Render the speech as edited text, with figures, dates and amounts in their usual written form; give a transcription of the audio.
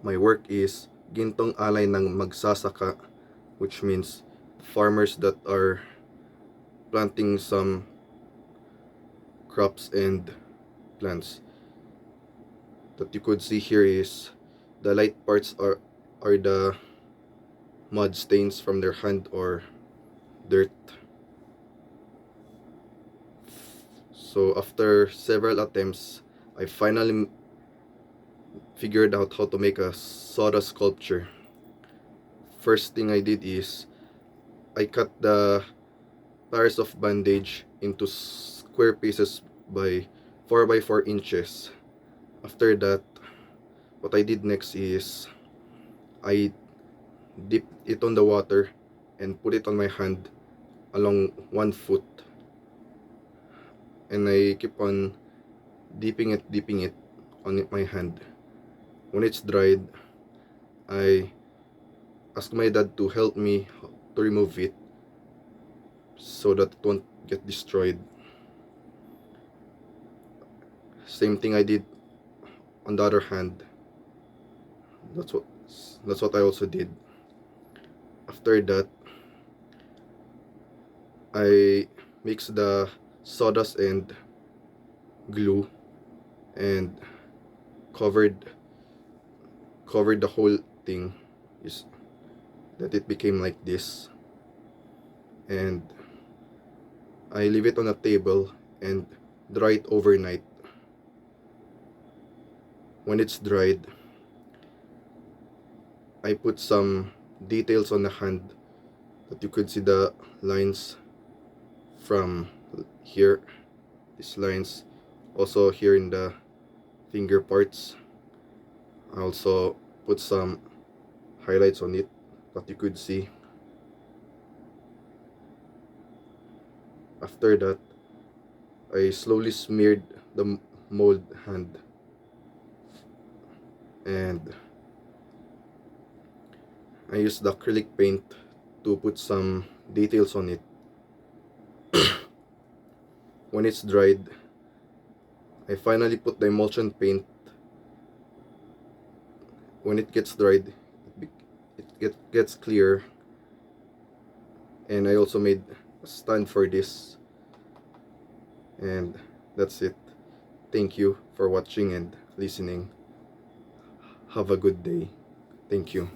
my work is gintong alay ng magsasaka, which means farmers that are planting some crops and plants. That you could see here is the light parts are the mud stains from their hand or dirt. So after several attempts, I finally figured out how to make a sawdust sculpture. First thing I did is I cut the pairs of bandage into square pieces by 4 by 4 inches. After that, what I did next is I dipped it on the water and put it on my hand along 1 foot, and I keep on dipping it on my hand. When it's dried, I asked my dad to help me to remove it so that it won't get destroyed. Same thing I did on the other hand. That's what I also did. After that, I mixed the sawdust and glue and covered the whole thing, is that it became like this, and I leave it on a table and dry it overnight. When it's dried, I put some details on the hand that you could see the lines from here, these lines, also here in the finger parts. I also put some highlights on it that you could see. After that, I slowly smeared the mold hand, and I used the acrylic paint to put some details on it. When it's dried, I finally put the emulsion paint. When it gets dried, it gets clear, and I also made a stand for this, and that's it. Thank you for watching and listening. Have a good day. Thank you.